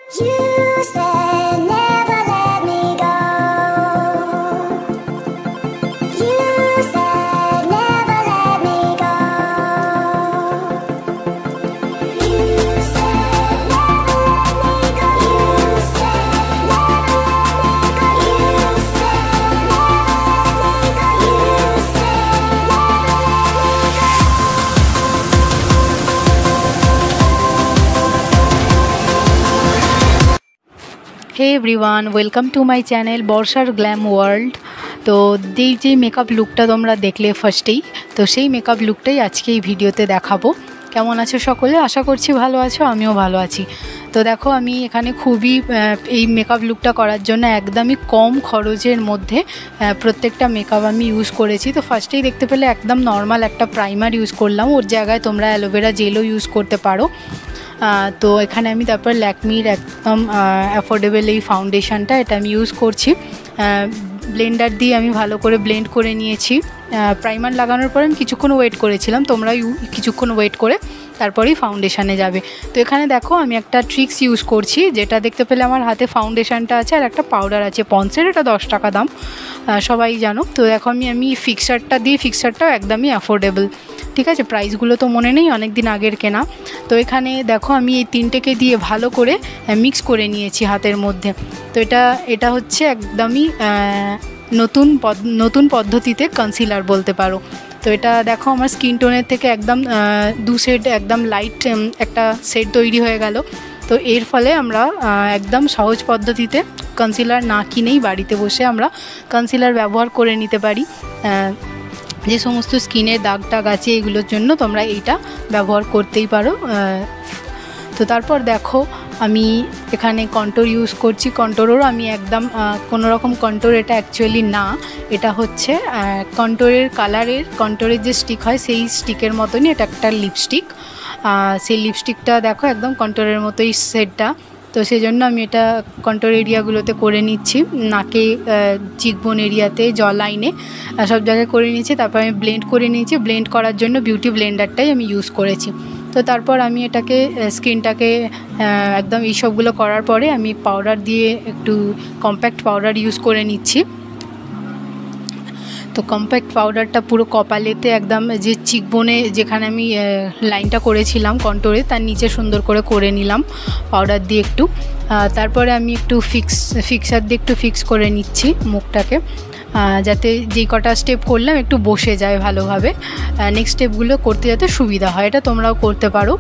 Hey everyone welcome to my channel बर्षार glam world. तो जे मेकअप लुकटा तोमरा देखले फार्स्टेई, तो सेई मेकअप लुकटाई आजके এই ভিডিওতে দেখাবো। কেমন আছো সকলে? আশা করছি ভালো আছো, আমিও ভালো আছি। তো দেখো আমি এখানে খুবই এই মেকআপ লুকটা করার জন্য একদমই কম খরচের মধ্যে প্রত্যেকটা মেকআপ আমি ইউজ করেছি। তো ফার্স্টেই দেখতে পেলে একদম নর্মাল একটা প্রাইমার ইউজ করলাম, ওর জায়গায় তোমরা অ্যালোভেরা জেলও ইউজ করতে পারো। তো এখানে আমি তারপর ল্যাকমির একদম অ্যাফোর্ডেবল এই ফাউন্ডেশনটা এটা আমি ইউজ করছি। ব্লেন্ডার দিয়ে আমি ভালো করে ব্লেন্ড করে নিয়েছি। প্রাইমার লাগানোর পর আমি কিছুক্ষণ ওয়েট করেছিলাম, তোমরা কিছুক্ষণ ওয়েট করে তারপরেই ফাউন্ডেশানে যাবে। তো এখানে দেখো আমি একটা ট্রিক্স ইউজ করছি, যেটা দেখতে পেলে আমার হাতে ফাউন্ডেশনটা আছে আর একটা পাউডার আছে পন্সের, এটা 10 টাকা দাম, সবাই জানো। তো দেখো আমি ফিক্সারটা দিয়ে, ফিক্সারটাও একদমই অ্যাফোর্ডেবল, ঠিক আছে, প্রাইসগুলো তো মনে নেই, অনেক দিন আগের কেনা। তো এখানে দেখো আমি এই তিনটেকে দিয়ে ভালো করে মিক্স করে নিয়েছি হাতের মধ্যে। তো এটা হচ্ছে একদমই নতুন পদ্ধতিতে কনসিলার বলতে পারো। তো এটা দেখো আমার স্কিন টোনের থেকে একদম 2 শেড একদম লাইট একটা শেড তৈরি হয়ে গেল। তো এর ফলে আমরা একদম সহজ পদ্ধতিতে কনসিলার না কিনেই বাড়িতে বসে আমরা কনসিলার ব্যবহার করে নিতে পারি। যে সমস্ত স্কিনের দাগ টাগ আছে এগুলোর জন্য তোমরা এইটা ব্যবহার করতেই পারো। তো তারপর দেখো আমি এখানে কন্ট্যুর ইউজ করছি। কন্ট্যুরও আমি একদম কোনো রকম কন্ট্যুর এটা অ্যাকচুয়ালি না, এটা হচ্ছে কন্ট্যুরের যে স্টিক হয় সেই স্টিকের মতনই এটা একটা লিপস্টিক। সেই লিপস্টিকটা দেখো একদম কন্ট্যুরের মতোই শেডটা। তো সেই জন্য আমি এটা কন্ট্যুর এরিয়াগুলোতে করে নিচ্ছি, নাকে, চিকবোন এরিয়াতে, জ লাইনে, সব জায়গায় করে নিয়েছি। তারপর আমি ব্লেন্ড করে নিয়েছি। ব্লেন্ড করার জন্য বিউটি ব্লেন্ডারটাই আমি ইউজ করেছি। তো তারপর আমি এটাকে স্কিনটাকে একদম এইসবগুলো করার পরে আমি পাউডার দিয়ে একটু কম্প্যাক্ট পাউডার ইউজ করে নিচ্ছি। তো কম্প্যাক্ট পাউডারটা পুরো কপালেতে একদম যে চিকবোনে যেখানে আমি লাইনটা করেছিলাম কন্ট্যুরে তার নিচে সুন্দর করে নিলাম পাউডার দিয়ে একটু। তারপরে আমি একটু ফিক্সার দিয়ে একটু ফিক্স করে নিচ্ছি মুখটাকে, যাতে যেই কটা স্টেপ করলাম একটু বসে যায় ভালোভাবে, নেক্সট স্টেপগুলো করতে যাতে সুবিধা হয়, এটা তোমরাও করতে পারো।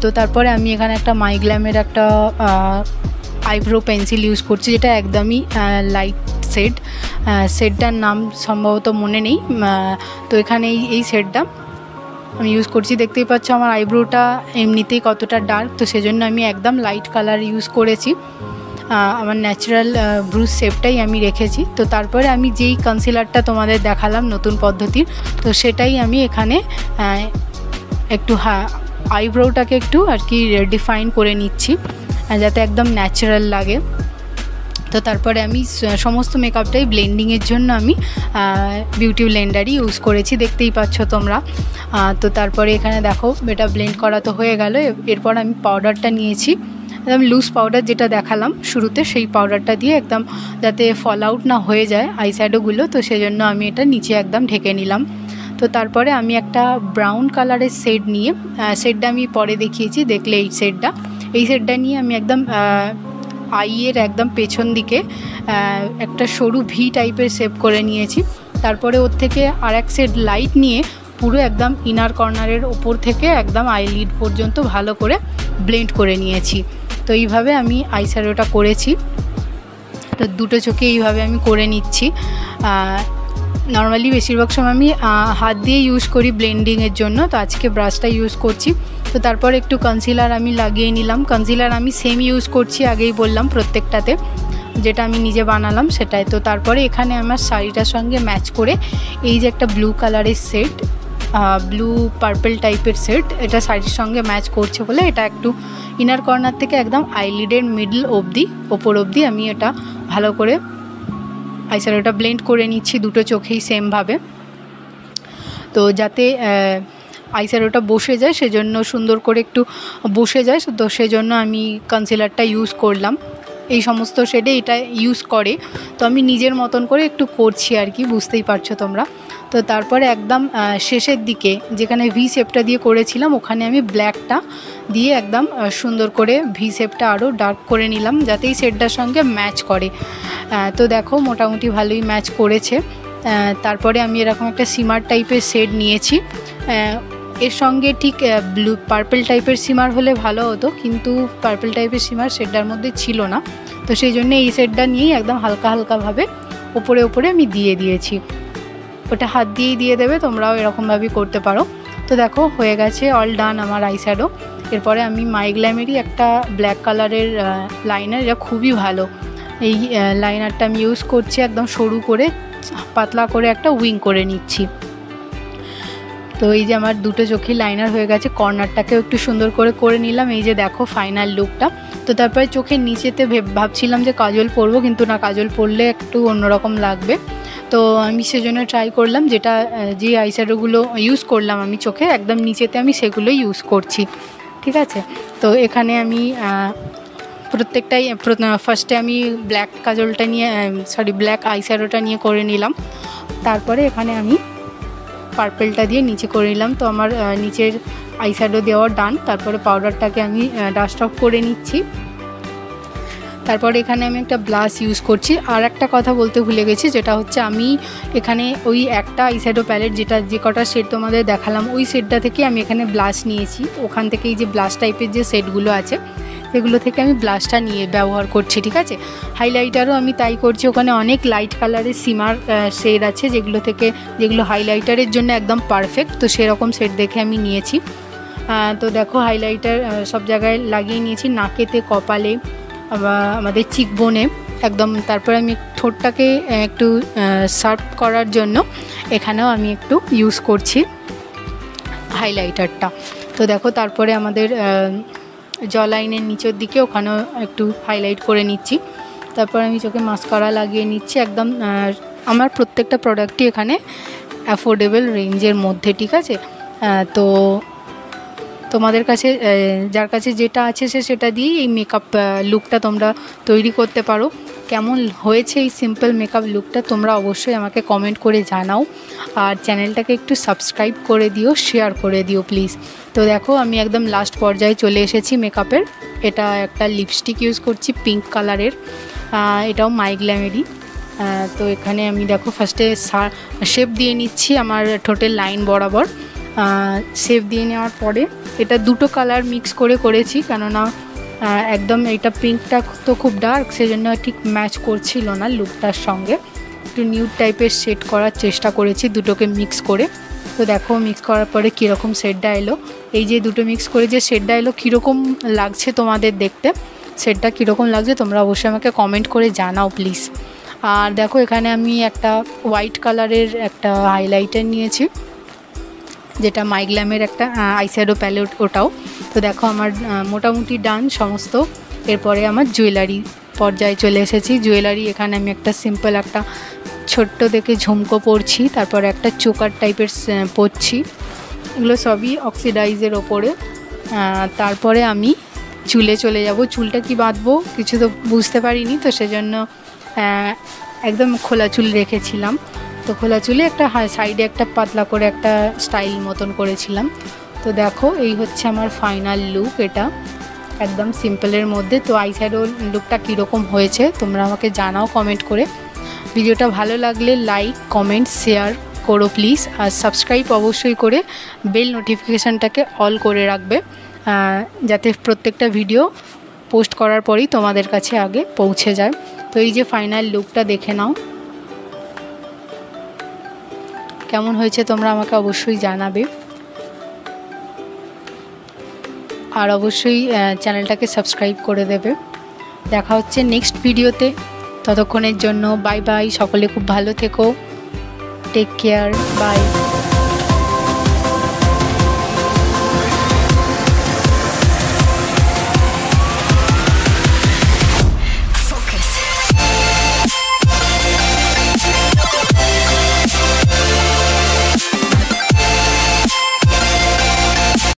তো তারপরে আমি এখানে একটা মাইগ্ল্যামের একটা আইব্রো পেন্সিল ইউজ করছি, যেটা একদমই লাইট শেডটার নাম সম্ভবত মনে নেই। তো এখানে এই শেডটা আমি ইউজ করছি। দেখতেই পাচ্ছ আমার আইব্রোটা এমনিতেই কতটা ডার্ক, তো সেজন্য আমি একদম লাইট কালার ইউজ করেছি। আমার ন্যাচারাল ব্রুশ শেপটাই আমি রেখেছি। তো তারপরে আমি যেই কনসিলারটা তোমাদের দেখালাম নতুন পদ্ধতির, তো সেটাই আমি এখানে একটু আইব্রোটাকে একটু আর কি ডিফাইন করে নিচ্ছি যাতে একদম ন্যাচারাল লাগে। তো তারপরে আমি সমস্ত মেকআপটাই ব্লেন্ডিংয়ের জন্য আমি বিউটি ব্লেন্ডারই ইউজ করেছি, দেখতেই পাচ্ছ তোমরা। তো তারপরে এখানে দেখো এটা ব্লেন্ড করা তো হয়ে গেল। এরপর আমি পাউডারটা নিয়েছি, একদম লুজ পাউডার যেটা দেখালাম শুরুতে, সেই পাউডারটা দিয়ে একদম যাতে ফল আউট না হয়ে যায় আইশ্যাডোগুলো, তো সেজন্য আমি এটা নিচে একদম ঢেকে নিলাম। তো তারপরে আমি একটা ব্রাউন কালারের শেড নিয়ে, শেডটা আমি পরে দেখিয়েছি, দেখলে এই শেডটা নিয়ে আমি একদম আইয়ের একদম পেছন দিকে একটা সরু ভি টাইপের শেপ করে নিয়েছি। তারপরে ওর থেকে আর এক শেড লাইট নিয়ে পুরো একদম ইনার কর্নারের ওপর থেকে একদম আইলিড পর্যন্ত ভালো করে ব্লেন্ড করে নিয়েছি। তো এইভাবে আমি আইশ্যাডোটা করেছি। তো দুটো চোখে এইভাবে আমি করে নিচ্ছি। নর্মালি বেশিরভাগ সময় আমি হাত দিয়ে ইউজ করি ব্লেন্ডিংয়ের জন্য, তো আজকে ব্রাশটা ইউজ করছি। তো তারপর একটু কনসিলার আমি লাগিয়ে নিলাম। কনসিলার আমি সেম ইউজ করছি, আগেই বললাম প্রত্যেকটাতে, যেটা আমি নিজে বানালাম সেটাই। তো তারপরে এখানে আমার শাড়িটার সঙ্গে ম্যাচ করে এই যে একটা ব্লু কালারের সেট, ব্লু পার্পল টাইপের সেট, এটা শাড়ির সঙ্গে ম্যাচ করছে বলে এটা একটু ইনার কর্নার থেকে একদম আইলিডের মিডল অবধি, ওপর অবধি আমি এটা ভালো করে আইশ্যাডোটা ব্লেন্ড করে নিচ্ছি দুটো চোখেই সেমভাবে। তো যাতে আইশ্যাডোটা বসে যায়, সেজন্য সুন্দর করে একটু বসে যায়, তো সেজন্য আমি কনসিলারটা ইউজ করলাম। এই সমস্ত শেডে এটা ইউজ করে, তো আমি নিজের মতন করে একটু করছি আর কি, বুঝতেই পারছো তোমরা। তো তারপরে একদম শেষের দিকে যেখানে ভি শেপটা দিয়ে করেছিলাম ওখানে আমি ব্ল্যাকটা দিয়ে একদম সুন্দর করে ভি শেপটা আরও ডার্ক করে নিলাম, যাতে এই শেডটার সঙ্গে ম্যাচ করে। তো দেখো মোটামুটি ভালোই ম্যাচ করেছে। তারপরে আমি এরকম একটা সিমার টাইপের শেড নিয়েছি, এর সঙ্গে ঠিক ব্লু পার্পল টাইপের সিমার হলে ভালো হতো, কিন্তু পার্পল টাইপের সিমার শেডটার মধ্যে ছিল না, তো সেই জন্য এই শেডটা নিয়েই একদম হালকা হালকাভাবে ওপরে ওপরে আমি দিয়ে দিয়েছি। ওটা হাত দিয়েই দিয়ে দেবে, তোমরাও এরকমভাবেই করতে পারো। তো দেখো হয়ে গেছে, অল ডান আমার আইশ্যাডো। এরপরে আমি মাইগ্ল্যামেরই একটা ব্ল্যাক কালারের লাইনার, এটা খুবই ভালো। এই লাইনারটা আমি ইউজ করছি, একদম সরু করে পাতলা করে একটা উইং করে নিচ্ছি। তো এই যে আমার দুটো চোখে লাইনার হয়ে গেছে, কর্নারটাকেও একটু সুন্দর করে নিলাম। এই যে দেখো ফাইনাল লুকটা। তো তারপরে চোখের নিচেতে ভাবছিলাম যে কাজল পরবো, কিন্তু না, কাজল পরলে একটু অন্যরকম লাগবে, তো আমি সেজন্য ট্রাই করলাম যে আইশ্যাডোগুলো ইউজ করলাম আমি চোখে একদম নিচেতে, আমি সেগুলোই ইউজ করছি, ঠিক আছে। তো এখানে আমি প্রত্যেকটাই ফার্স্টে আমি ব্ল্যাক কাজলটা নিয়ে ব্ল্যাক আইশ্যাডোটা নিয়ে করে নিলাম, তারপরে এখানে আমি পার্পলটা দিয়ে নিচে করে নিলাম। তো আমার নিচের আইশ্যাডো দেওয়া ডান। তারপরে পাউডারটাকে আমি ডাস্ট অফ করে নিচ্ছি। তারপরে এখানে আমি একটা ব্লাশ ইউজ করছি। আর একটা কথা বলতে ভুলে গেছি, যেটা হচ্ছে আমি এখানে ওই একটা আইশ্যাডো প্যালেট যে কটা শেড তোমাদের দেখালাম, ওই শেডটা থেকে আমি এখানে ব্লাশ নিয়েছি। ওখান থেকে এই যে ব্লাশ টাইপের যে শেডগুলো আছে সেগুলো থেকে আমি ব্লাশটা নিয়ে ব্যবহার করছি, ঠিক আছে। হাইলাইটারও আমি তাই করছি, ওখানে অনেক লাইট কালারের সিমার শেড আছে যেগুলো হাইলাইটারের জন্য একদম পারফেক্ট, তো সেরকম শেড দেখে আমি নিয়েছি। তো দেখো হাইলাইটার সব জায়গায় লাগিয়ে নিয়েছি, নাকেতে, কপালে, আমাদের চিকবোনে একদম। তারপরে আমি ঠোঁটটাকে একটু শার্প করার জন্য এখানেও আমি একটু ইউজ করছি হাইলাইটারটা। তো দেখো তারপরে আমাদের জ লাইনের নিচের দিকে ওখানেও একটু হাইলাইট করে নিচ্ছি। তারপর আমি চোখে মাস্কারা লাগিয়ে নিচ্ছি। একদম আমার প্রত্যেকটা প্রোডাক্টই এখানে অ্যাফোর্ডেবল রেঞ্জের মধ্যে, ঠিক আছে। তো তোমাদের কাছে যার কাছে যেটা আছে সেটা দিয়েই এই মেকআপ লুকটা তোমরা তৈরি করতে পারো। কেমন হয়েছে এই সিম্পল মেকআপ লুকটা তোমরা অবশ্যই আমাকে কমেন্ট করে জানাও, আর চ্যানেলটাকে একটু সাবস্ক্রাইব করে দিও, শেয়ার করে দিও প্লিজ। তো দেখো আমি একদম লাস্ট পর্যায়ে চলে এসেছি মেকআপের। এটা একটা লিপস্টিক ইউজ করছি পিঙ্ক কালারের, এটাও মাইগ্ল্যামেরই। তো এখানে আমি দেখো ফার্স্টে শেপ দিয়ে নিচ্ছি আমার ঠোঁটের লাইন বরাবর। শেপ দিয়ে নেওয়ার পরে এটা দুটো কালার মিক্স করেছি, কেননা একদম এটা পিঙ্কটা তো খুব ডার্ক, সেজন্য ঠিক ম্যাচ করছিল না লুকটার সঙ্গে। একটু নিউড টাইপের শেড করার চেষ্টা করেছি দুটোকে মিক্স করে। তো দেখো মিক্স করার পরে কীরকম শেডটা এলো। এই যে দুটো মিক্স করে যে শেডটা এলো, কীরকম লাগছে তোমাদের দেখতে, শেডটা কীরকম লাগছে তোমরা অবশ্যই আমাকে কমেন্ট করে জানাও প্লিজ। আর দেখো এখানে আমি একটা হোয়াইট কালারের একটা হাইলাইটার নিয়েছি, যেটা মাইগ্ল্যামের একটা আইশ্যাডো প্যালেট ওটাও। তো দেখো আমার মোটামুটি ডান সমস্ত। এরপরে আমার জুয়েলারি পর্যায়ে চলে এসেছি। জুয়েলারি এখানে আমি একটা সিম্পল একটা ছোট্ট দেখে ঝুমকো পরছি, তারপরে একটা চোকার টাইপের পরছি, এগুলো সবই অক্সিডাইজের ওপরে। তারপরে আমি চুলে চলে যাব। চুলটা কি বাঁধবো কিছু তো বুঝতে পারিনি, তো সেজন্য একদম খোলা চুল রেখেছিলাম। তো খোলা চুলে একটা সাইডে একটা পাতলা করে একটা স্টাইল মতন করেছিলাম। তো দেখো এই হচ্ছে আমার ফাইনাল লুক, এটা একদম সিম্পলের মধ্যে। তো আইশ্যাডো লুকটা কীরকম হয়েছে তোমরা আমাকে জানাও কমেন্ট করে। ভিডিওটা ভালো লাগলে লাইক, কমেন্ট, শেয়ার করো প্লিজ, আর সাবস্ক্রাইব অবশ্যই করে বেল নোটিফিকেশানটাকে অল করে রাখবে, যাতে প্রত্যেকটা ভিডিও পোস্ট করার পরেই তোমাদের কাছে আগে পৌঁছে যায়। তো এই যে ফাইনাল লুকটা দেখে নাও, কেমন হয়েছে তোমরা আমাকে অবশ্যই জানাবে, আর অবশ্যই চ্যানেলটাকে সাবস্ক্রাইব করে দেবে। দেখা হচ্ছে নেক্সট ভিডিওতে, ততক্ষণের জন্য বাই বাই। সকলে খুব ভালো থেকো, টেক কেয়ার, বাই।